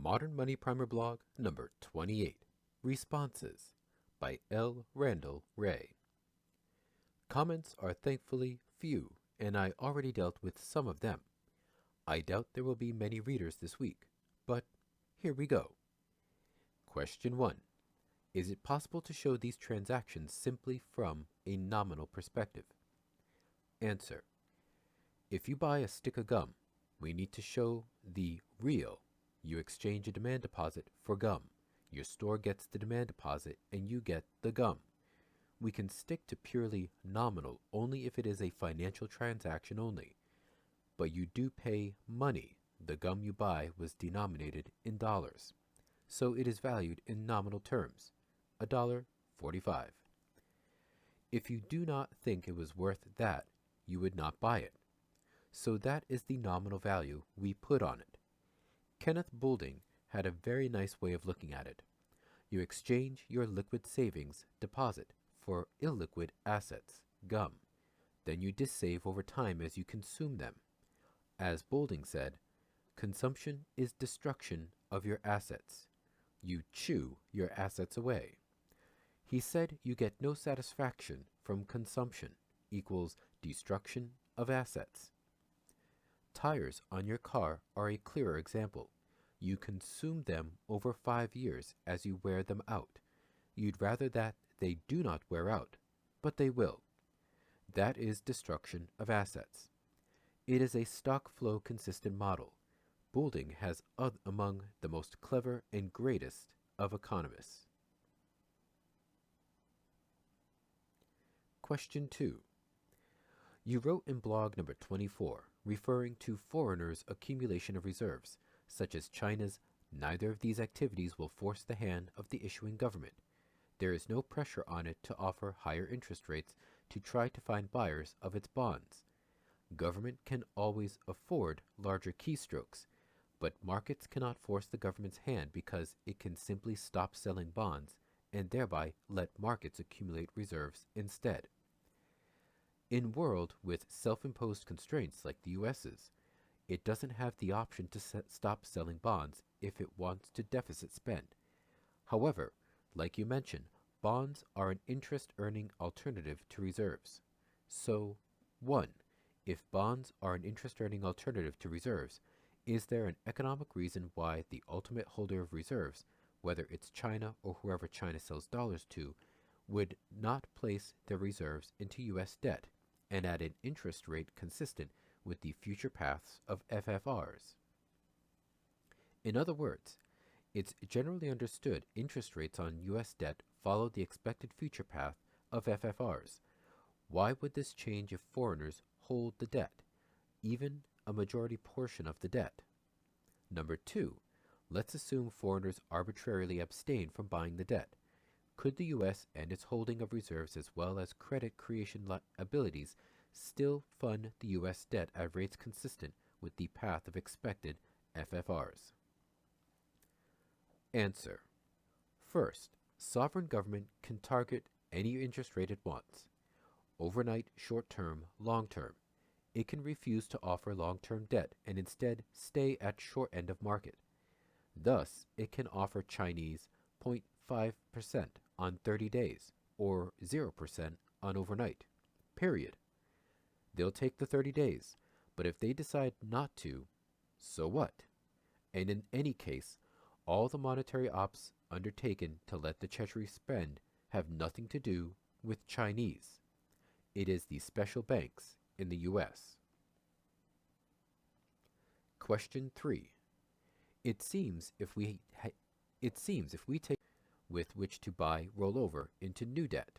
Modern Money Primer blog number 28, Responses by L. Randall Wray. Comments are thankfully few, and I already dealt with some of them. I doubt there will be many readers this week, but here we go. Question 1. Is it possible to show these transactions simply from a nominal perspective? Answer. If you buy a stick of gum, we need to show the real. You exchange a demand deposit for gum. Your store gets the demand deposit and you get the gum. We can stick to purely nominal only if it is a financial transaction only. But you do pay money. The gum you buy was denominated in dollars. So it is valued in nominal terms, $1.45. If you do not think it was worth that, you would not buy it. So that is the nominal value we put on it. Kenneth Boulding had a very nice way of looking at it. You exchange your liquid savings deposit for illiquid assets, gum. Then you dissave over time as you consume them. As Boulding said, consumption is destruction of your assets. You chew your assets away. He said you get no satisfaction from consumption equals destruction of assets. Tires on your car are a clearer example. You consume them over 5 years as you wear them out. You'd rather that they do not wear out, but they will. That is destruction of assets. It is a stock flow consistent model. Boulding has among the most clever and greatest of economists. Question 2. You wrote in blog number 24, referring to foreigners' accumulation of reserves, such as China's, neither of these activities will force the hand of the issuing government. There is no pressure on it to offer higher interest rates to try to find buyers of its bonds. Government can always afford larger keystrokes, but markets cannot force the government's hand because it can simply stop selling bonds and thereby let markets accumulate reserves instead. In a world with self-imposed constraints like the US's, it doesn't have the option to stop selling bonds if it wants to deficit spend. However, like you mentioned, bonds are an interest-earning alternative to reserves. So, 1. If bonds are an interest-earning alternative to reserves, is there an economic reason why the ultimate holder of reserves, whether it's China or whoever China sells dollars to, would not place their reserves into U.S. debt and at an interest rate consistent with the future paths of FFRs? In other words, it's generally understood interest rates on U.S. debt follow the expected future path of FFRs. Why would this change if foreigners hold the debt, even a majority portion of the debt? Number 2, let's assume foreigners arbitrarily abstain from buying the debt. Could the U.S. and its holding of reserves as well as credit creation abilities still fund the U.S. debt at rates consistent with the path of expected FFRs? Answer. First, sovereign government can target any interest rate it wants. Overnight, short-term, long-term. It can refuse to offer long-term debt and instead stay at short end of market. Thus, it can offer Chinese 0.5% on 30 days or 0% on overnight. Period. They'll take the 30 days, but if they decide not to, so what? And in any case, all the monetary ops undertaken to let the Treasury spend have nothing to do with Chinese. It is the special banks in the U.S. Question 3. It seems if we take with which to buy rollover into new debt.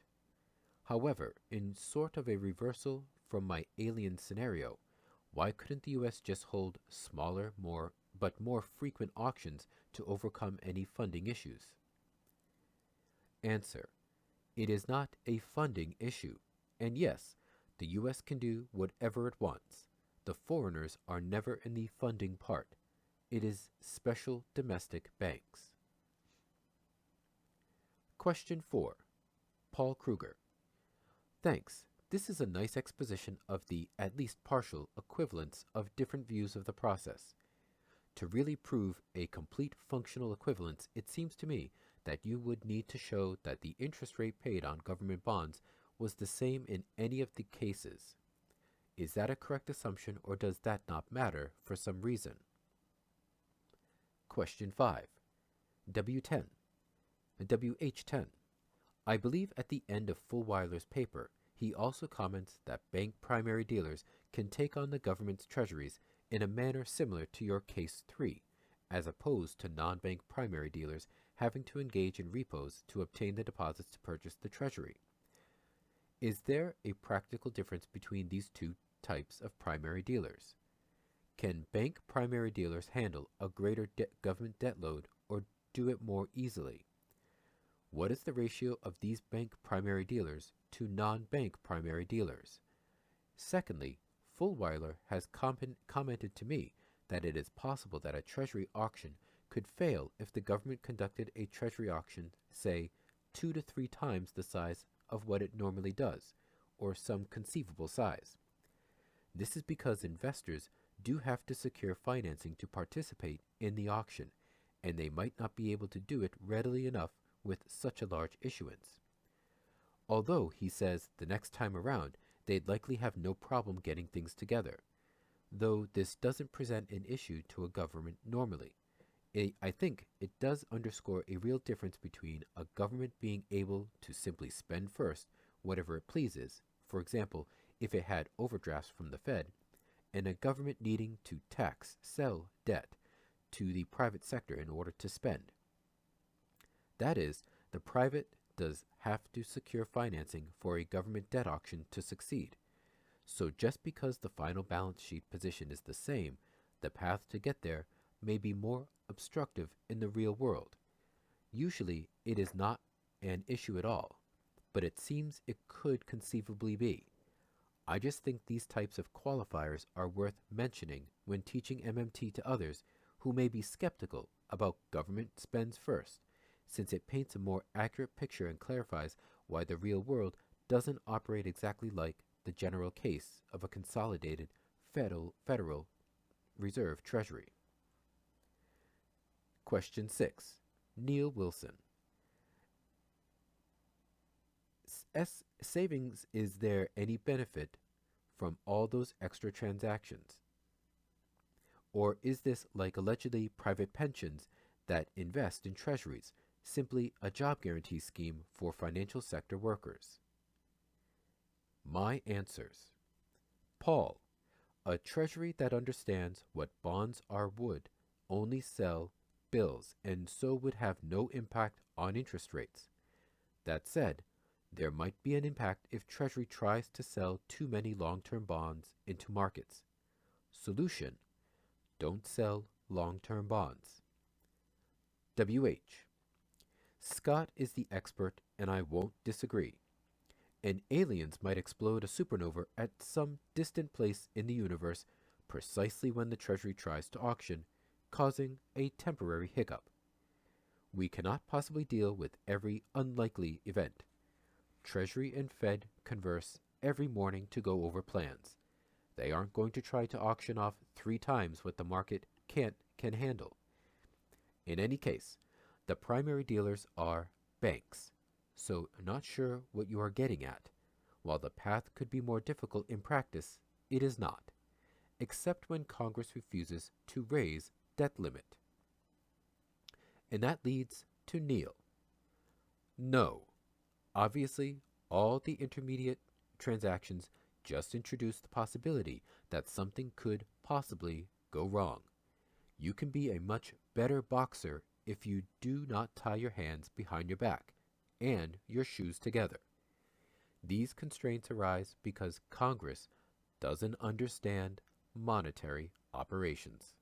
However, in sort of a reversal from my alien scenario, why couldn't the U.S. just hold smaller, more frequent auctions to overcome any funding issues? Answer. It is not a funding issue, and yes, the U.S. can do whatever it wants. The foreigners are never in the funding part. It is special domestic banks. Question 4. Paul Kruger. Thanks. This is a nice exposition of the at least partial equivalence of different views of the process. To really prove a complete functional equivalence, it seems to me that you would need to show that the interest rate paid on government bonds was the same in any of the cases. Is that a correct assumption, or does that not matter for some reason? Question 5. W10. WH10. I believe at the end of Fulwiler's paper, he also comments that bank primary dealers can take on the government's treasuries in a manner similar to your case 3, as opposed to non-bank primary dealers having to engage in repos to obtain the deposits to purchase the treasury. Is there a practical difference between these two types of primary dealers? Can bank primary dealers handle a greater government debt load or do it more easily? What is the ratio of these bank primary dealers to non-bank primary dealers? Secondly, Fulwiler has commented to me that it is possible that a treasury auction could fail if the government conducted a treasury auction, say, 2 to 3 times the size of what it normally does, or some conceivable size. This is because investors do have to secure financing to participate in the auction, and they might not be able to do it readily enough with such a large issuance. Although, he says, the next time around, they'd likely have no problem getting things together, though this doesn't present an issue to a government normally. I think it does underscore a real difference between a government being able to simply spend first whatever it pleases, for example, if it had overdrafts from the Fed, and a government needing to sell debt to the private sector in order to spend. That is, the private does have to secure financing for a government debt auction to succeed. So just because the final balance sheet position is the same, the path to get there may be more obstructive in the real world. Usually it is not an issue at all, but it seems it could conceivably be. I just think these types of qualifiers are worth mentioning when teaching MMT to others who may be skeptical about government spends first, since it paints a more accurate picture and clarifies why the real world doesn't operate exactly like the general case of a consolidated Federal Reserve Treasury. Question 6. Neil Wilson. Savings, is there any benefit from all those extra transactions? Or is this like allegedly private pensions that invest in treasuries, simply a job guarantee scheme for financial sector workers? My answers. Paul, a treasury that understands what bonds are would only sell bills and so would have no impact on interest rates. That said, there might be an impact if Treasury tries to sell too many long-term bonds into markets. Solution: don't sell long-term bonds. WH. Scott is the expert and I won't disagree. And aliens might explode a supernova at some distant place in the universe precisely when the Treasury tries to auction, causing a temporary hiccup. We cannot possibly deal with every unlikely event. Treasury and Fed converse every morning to go over plans. They aren't going to try to auction off 3 times what the market can handle. In any case, the primary dealers are banks, so not sure what you are getting at. While the path could be more difficult in practice, it is not, except when Congress refuses to raise debt limit. And that leads to Neil. No. Obviously, all the intermediate transactions just introduce the possibility that something could possibly go wrong. You can be a much better boxer if you do not tie your hands behind your back and your shoes together. These constraints arise because Congress doesn't understand monetary operations.